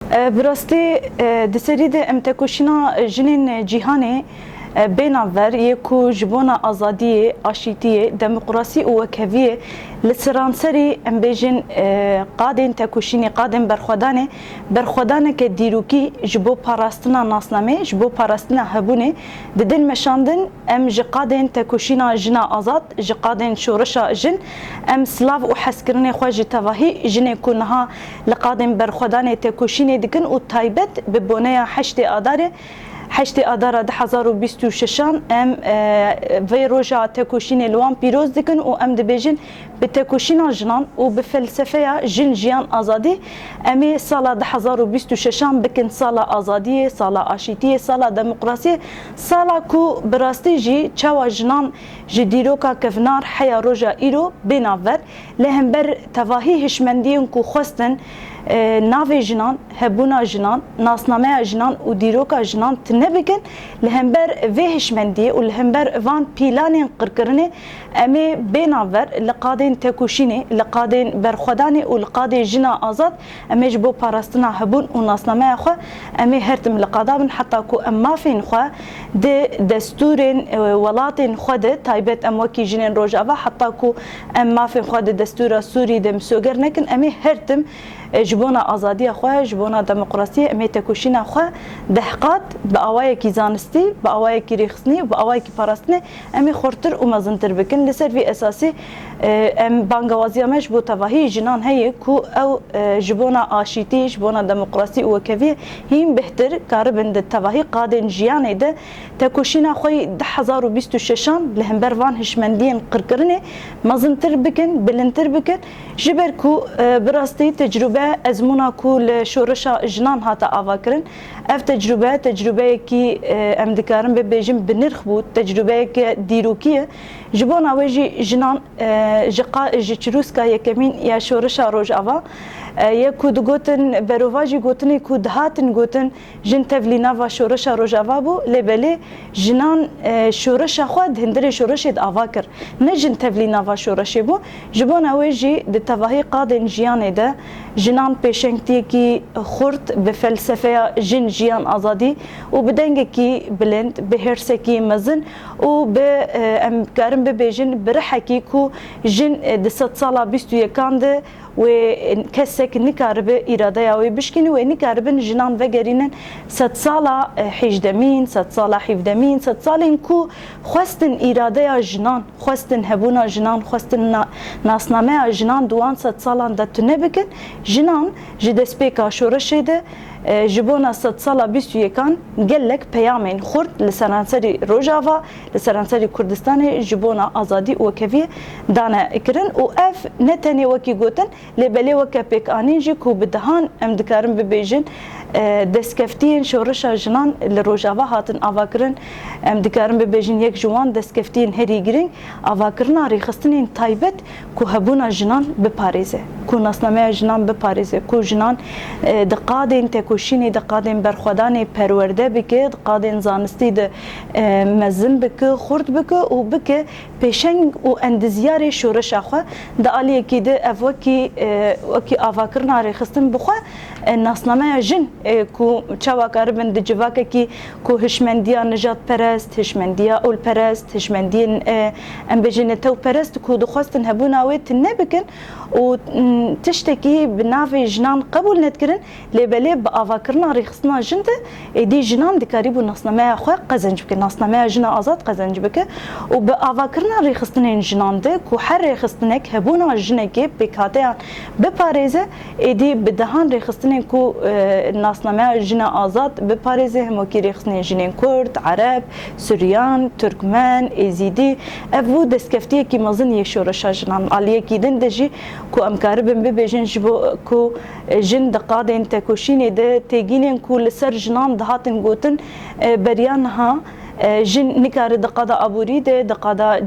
براستی دسری ده امتکوشینا جنین جیهانه بیناور یکو جبونا آزادی آشیتی دموکراسی و وکویه لسرانسری امبیجن قادن تکوشینی قادن برخودانه که دیروکی جبو پاراستنا ناسنامه جبو پاراستنا هبونه ددن مشاندن ام جقادن تکوشینا جنا آزاد جقادن شورشا جن ام سلاف و حسکرنه خواج تواهی جنه کنها لقادن برخودانه تکوشینی دکن و تایبت ببونه حشت آداره 8 آذر 2026 ام وی روزا تکوشین لوان پیروز دکن و ام دبیجن به تکوشین جنان و به فلسفه جن جیان آزادی امی سال 2026 بکن سال آزادی سال آشتی سال دموکراسی سال کو براستی جی چوا جنان جدیروکا کفنار حیا روزا ایرو بیناور لهم بر تواهی هشمندیون کو خواستن ناوی جنان هبونا جنان ناسنامه جنان و دیروکا جنان تنبکن لهمبر وهشمندی و لهمبر وان پیلان قرقرنه امی بیناور لقادین تکوشینه لقادین برخودانه و لقادین جنا آزاد امی جبو پاراستنا هبون و ناسنامه خو امی هرتم لقادابن حتی کو اما فین خو ده دستورین ولاتین خود تایبت اموکی جنین روجاوا حتی کو اما فین خو ده دستور سوری ده مسوگر نکن امی هرتم جبونا آزادی خواه جبونا دموکراسی امی تکوشینا خواه دهقات با آوای کی زانستی با آوای کی ریخسنی با آوای کی پاراستنی امی خورتر و مزنتر بکن لسر وی اساسی ام بانگوازی امش بو تواهی جنان هی کو او جبونا آشیتی جبونا دموکراسی و کوی هیم بهتر کاربند تواهی قادن جیانه ده تکوشینا خوی 2026 لهم بروان هشمندین قرقرنه مزنتر بکن بلنتر بکن جبر کو براستی تجربه ازمونا کول شورشا جنان هاتا آواکرن اف تجربه کی ام دکارم به بیجم بنرخ بود تجربه کی دیروکیه جبون اوجی جنان جچروسکا یکمین یا شورشا روج آوا یا کود گوتن برواجی گوتنی کود هاتن گوتن جن تفلینا و شورشا روج آوا بو لبلی جنان شورشا خود هندری شورشید آوا کر نه جن تفلینا و شورشی بو جبون اوجی د تواهی قادن جیانه ده جنان پیشنگتی کی خورد به فلسفه جن جیان آزادی و بدنگ کی بلند به هرسه کی مزن و به امکارم به بیجن برحکی کو جن دست سالا 21 کانده و کسک نکاربه اراده یاوی بشکنی و نکاربن جنان وگرینن 100 سالا 18 100 سالا 17 100 سالین کو خواستن اراده جنان خواستن هبونا جنان خواستن ناسنامه جنان دوان 100 سالان دتونه بکن جنان جدسپیکا شورشیده جبونا 100 سالا 21 گلک پیامین خورد لسرانسری روجاوا لسرانسری کردستان جبونا آزادی و کوی دانا اکرن و اف نتنی وکی گوتن لبلی وک پیک انین جی کو بدهان ام دکارم ببیجن دسکفتین شورشا جنان لروجاوا هاتن آواکرن ام دکارم ببیجن یک جوان دسکفتین هری گرین آواکرنا ریخستنین تایبت کو هبونا جنان بپاریزه کو ناسنامه جنان بپاریزه کو جنان دقادین تکوشینی دقادین برخودانی پرورده بکه دقادین زانستی ده مزن بکه خورد بکه و بکه پیشنگ و اندزیار شورشا خو ده آلیه که ده وکی آواکرنا ریخستن بخوا ناسنامه جن کو چوا کاربن د جواکه کی کو هشمندیا نجات پرست هشمندیا اول پرست هشمندین ام بجنه تو پرست کو دخواستن هبونا ویت نبکن و تشتكي بنافي جنان قبول نتكرن لبلي بأفكرنا ريخصنا جنده دي جنان دكاريبو نصنما خو قزنج بك نصنما جنا آزاد قزنج بك وبأفكرنا ريخصنا جنان ده كو حر ريخصنك هبونا جنكي بكاتيان بباريزه دي بدهان ريخصنا كو نصنما جنا آزاد بباريزه هموكي ريخصنا جنين كرد عرب سوريان تركمان ازيدي افو دسكفتيه كي مازن يشورشا جنان عليه كي دندجي کو امکار بم ببیجن جبو کو جن دقادن تکوشین ده تگینن کو لسر جنان دهاتن گوتن بریان ها جن نکار دقادا ابوری ده دقادا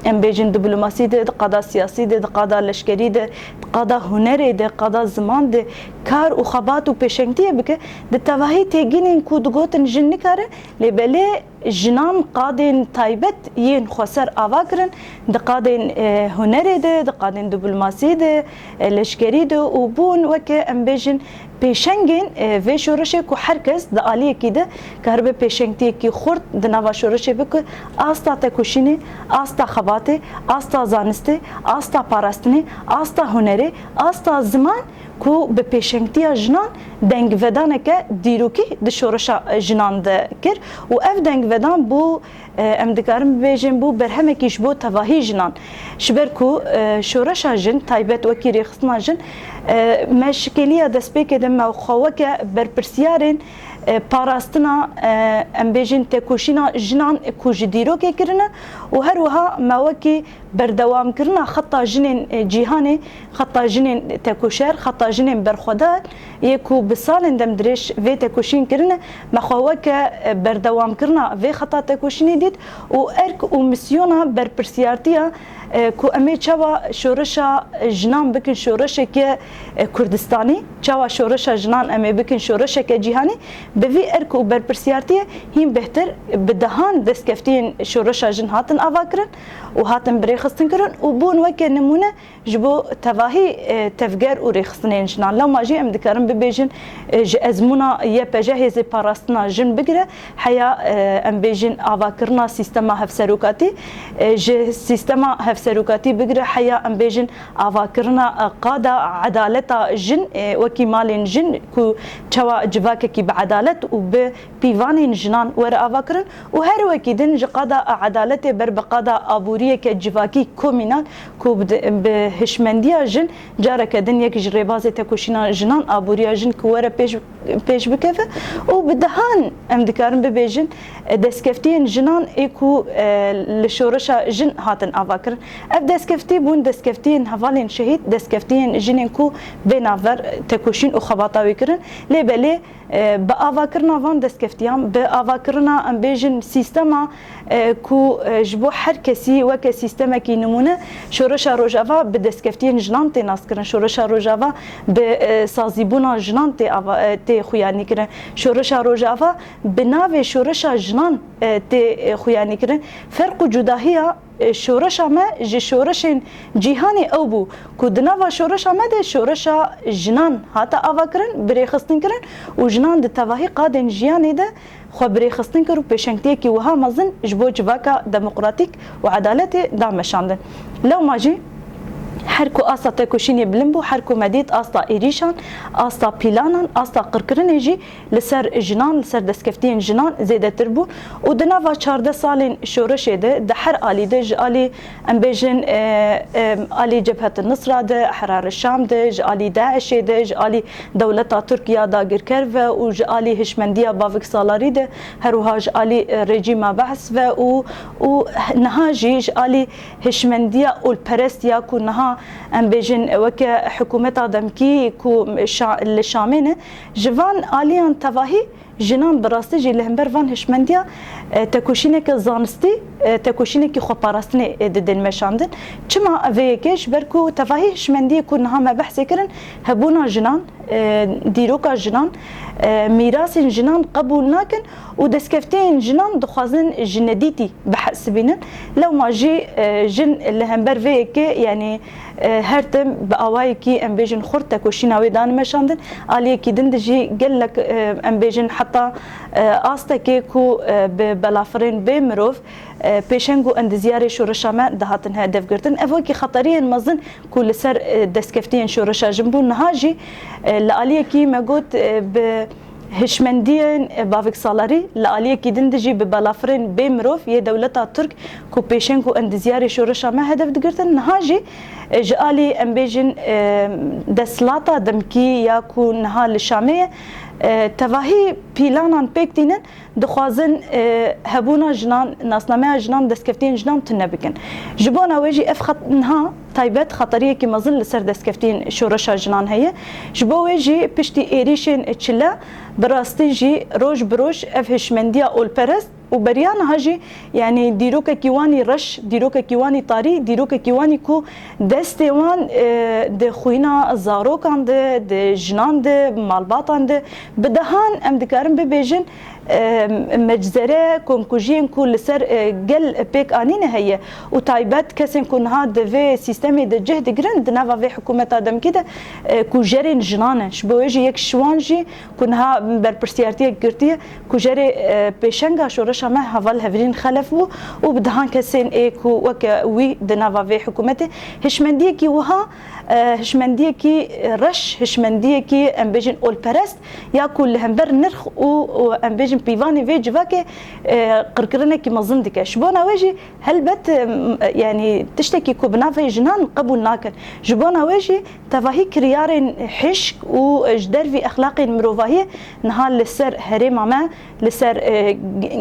ام بیجن دیپلماسی ده دقادا سیاسی ده دقادا لشکری ده دقادا هنر ده دقادا زمان ده کار و خبات و پیشنگتی بکه ده تواهی تگینن کو دگوتن جن نکاره لبله جنان قادن تایبت ین خسر آواکرن دقادن هنر ده دقادن دیپلماسی ده لشکری ده و بون وکه ام بیجن پیشنگین و شورش کو هر کس د عالیه کی ده کاربه پیشنگتی کی خورد د نوا شورش بک آستا تکوشینی آستا خباته آستا زانسته آستا پاراستنی آستا هنری آستا زمان کو به پیشنگتی جنان دنگ ودانه که دیروکی د شورش جنان ده کر و اف دنگ ودان بو ام دکارم بیجن بو برهمه کیش بو تواهی جنان شبر کو شورش جن تایبت وکی ریخصنا جن مشکلیه دست بکدم و خواهد که برپرسیارین پاراستنا ام بیجن تکوشینا جنان کوج دیروکی کرنه و هر وها موکی بردوام کرنا خطا جنین جیهانی خطا جنین تکوشر خطا جنین برخودات یکو بسال دم درش و تکوشین کرنه مخواهد که بردوام کرنا و خطا تکوشینی دید و ارک و مسیونا برپرسیارتیا کو امی چوا شورشا جنان بکن شورشه که کردستانی چوا شورشا جنان امی بکن شورشه که جیهانی به وی ارک و برپرسیارتیه هم بهتر بدهان دستکفتین شورشا جن هاتن آوا کرن و هاتن بریخستن کرن و بون وکه نمونه جبو تواهی تفگر و ریخستنین جنان لو ماجی ام دکارم ببیجن ج ازمونا یه پجهز پاراستنا جن بگره حیا ام بیجن آوا کرنا سیستما هفسروکاتی ج سیستما هفسروکاتی بگره حیا ام بیجن آوا کرنا قادا عدالتا جن وکی مالین جن کو چوا جواکه کی بعدالت و به پیوانین جنان ور آوا کرن و هر وکی دن ج قادا عدالت بر بقادا ابوریه که جواکی کومینال کو به هشمندیا جن جاره که دن یک جریباز تکوشینا جنان ابوریا جن کو ور پیش بکفه و بدهان ام دکارم ببیجن دسکفتین جنان اکو لشورشا جن هاتن آوا کرن اف دسکفتی بون دسکفتین حوالین شهید دسکفتین جنین کو بناور تکوشین و خباطاوی کرن لیبلی با آوا کرنا وان دسکفتیان با آوا کرنا ام بیجن سیستما کو جبو هر کسی وک سیستما کی نمونه شورشا روجاوا به دسکفتین جنان تناس کرن شورشا روجاوا به سازیبونا جنان تی خویانی کرن شورشا روجاوا بناو شورشا جنان تی خویانی کرن فرق و جداهیا شورش ما ج شورش جهانی او بو کودنا و شورش ما ده شورش جنان هاتا آوا کرن بریخستن کرن و جنان ده تواهی قادن جیانی ده خو بریخستن کرو پیشنگتی کی وها مزن جبو جواکا دموکراتیک و عدالت دامشاندن لو ماجی هر کو آستا تکوشینی بلن بو هر کو مدید آستا ایریشان آستا پیلانان آستا قرکرن جی لسر جنان لسر دسکفتین جنان زیده تر بو و دناوا 14 سالین شورش ده هر آلی ده جالی ام بیجن آلی جبهت النصره ده حرار الشام ده جالی داعش ده جالی دولتا ترکیا دا گرکر و جالی هشمندیا باوک سالاری ده هروها جالی رژیم بحث و نهاجی جالی هشمندیا والپرستیا کو نها ام بیجن وک حکومت دمکی کو لشامینه جوان آلیان تواهی جنان براستی جی لهمبر وان هشمندیا تکوشینه که زانستی تکوشینه که خو پاراستنی ددن مشاندن چما اویکش برکو تواهی هشمندی کو نها ما بحث کرن هبونا جنان دیروکا جنان میراث جنان قبول ناکن و دسکفتین جنان دخوازن جندیتی بحث بینن لو ماجی جن لهمبر ویکه یعنی هر تم بأواي كي ام بيجن خورتا كوشيناوي دان مشاندن علي كي دندجي قال لك ام بيجن حتى استا كيكو بلافرين بمروف بيشنغو اند زياري شورشاما دهاتن هدف قرتن افوكي خطرين مزن كل سر دسكفتين شورشا جنبو نهاجي لالي كي ما قلت هشمندین باوک سالاری لالیه کی دندجی به بلافرین بمروف یه دولتا ترک کو پیشن کو اندزیاری شورش ما هدف دگرتن نهاجی جالی ام بیجن دسلاتا دمکی یا کو نهال شامیه تواهی پیلانان پکتینن دخوازن هبونا جنان ناسنامه جنان دسکفتین جنان تنبکن جبونا ویجی اف خط نها تایبت خطریه کی مزل سر دسکفتین شورشا جنان هیه جبو ویجی پشتی ایریشن چله براستی جی روش بروش اف هشمندیا اول پرست و بریان هاجی یعنی دیروک کیوانی رش دیروک کیوانی طاری دیروک کیوانی کو دست وان د خوینا زاروکان د جنان د مالباتان د بدهان ام دکارم ببیجن مجزره کمکوژین کو لسر گل پیک آنین هیه و تایبت کسین کنها دوی سیستمی د جهد گرند نوا وی حکومت آدم کده کوجرین جنانش بویجی یک شوانجی کنها برپرسیارتی گرتیه کوجری پیشنگا شورش همه حوال هفرین خلف بو و بدهان کسین ایکو وک وی د نوا وی حکومت هشمندی کی وها هشمندی کی رش هشمندی کی ام بیجن اول پرست یا کل همبر نرخ و ام بیجن بيفاني في جواكي قرقرنا كي مظن ديك شبونا واجي هلبت يعني تشتكي كوبنا في جنان قبول ناكن جبونا واجي تفاهي كريار حشك وجدر في اخلاق مروفاهي نهار لسر هريم ما لسر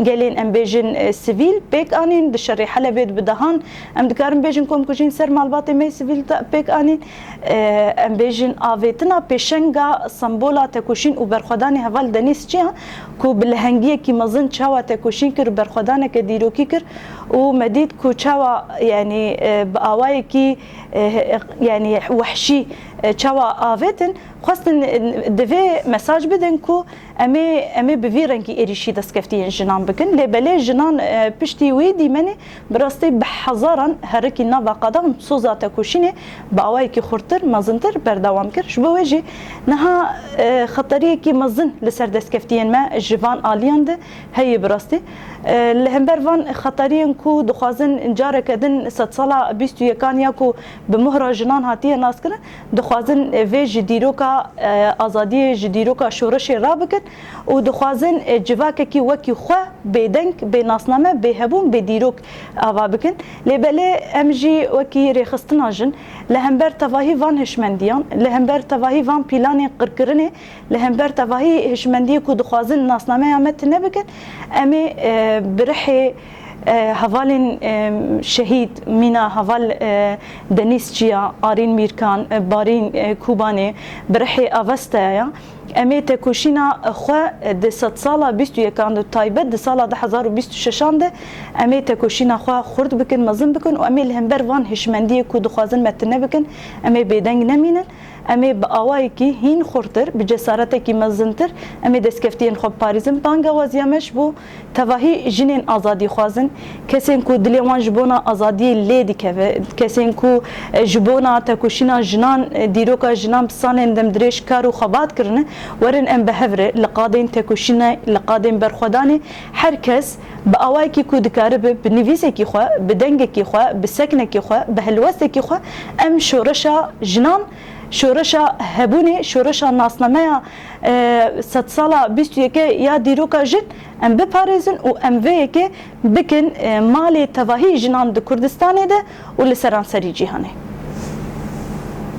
قالين ام بيجن سيفيل بيك انين دشري حلبت بدهان ام دكارم بيجن كوم كوجين سر مالباطي مي سيفيل بيك انين ام بيجن افيتنا بيشنغا سمبولا تكوشين وبرخداني هفال دنيس جيها کو بالهنگیه کی مزن چاوا تکوشین کر برخدانه که دیروکی کر و مدید کو چاوا یعنی باوای کی یعنی وحشی چاوا آویتن خواستن دوی مساج بدن کو امی بویرن کی ایریشی دستکفتین جنان بکن لبله جنان پشتی وی دیمنی براستی بحزاران هرکی نوا قدم سوزا تکوشینه باوای کی خورتر مزنتر بردوام کر شبه وجه نها خطریه کی مزن لسر دستکفتین ما جوان آلیان ده هی براستی لهمبر وان خطریه کو دخوازن جاره کدن ست سالا بیستو یکانیا کو بمهر جنان هاتیه ناس کنه دخوازن وی جدیروکا آزادی جدیروکا شورش را بکن و دخوازن جواکه کی وکی خو بدنگ به ناسنامه به هبون به دیروک آوا بکن لبله امجی وکی رخصتنا جن لهمبر تواهی وان هشمندیان لهمبر تواهی وان پیلانی قرقرنه لهمبر تواهی هشمندی کو دخوازن ناسنامه امت نبکن امی برحی هوالین شهید مینا هوال دنیس چیا آرین میرکان بارین کوبانه برحی آوستایا امی تکوشینا خو د 100 ساله 21 اند تایبت د ساله 2026 اند امی تکوشینا خو خرد بکن مزن بکن و امی لهمبر وان هشمندی کو دخوازن متنه بکن امی بیدنگ نمینن امی با اوای کی هین خورتر به جسارت کی مزنتر امی دسکفتین خو پاریزم بانگا وازیامش بو تواهی جنین آزادی خوازن کسین کو دلیوان جبونا آزادی لیدی که کسین کو جبونا تکوشینا جنان دیروکا جنان سالن دم دریش کارو خبات کرنه ورن ام بهفره لقادين تكوشينا لقادين برخداني هركز باواي كي كود كارب بنفيسه كي خو بدنگه كي خو بسكنه كي خو بهلوسه كي خو ام شورشا جنان شورشا هبوني شورشا ناسنامه 100 ساله 21 يا ديروكا جن ام بباريزن و ام ويكي بكن مالي تواهي جنان د كردستان ده ولسران سري جهاني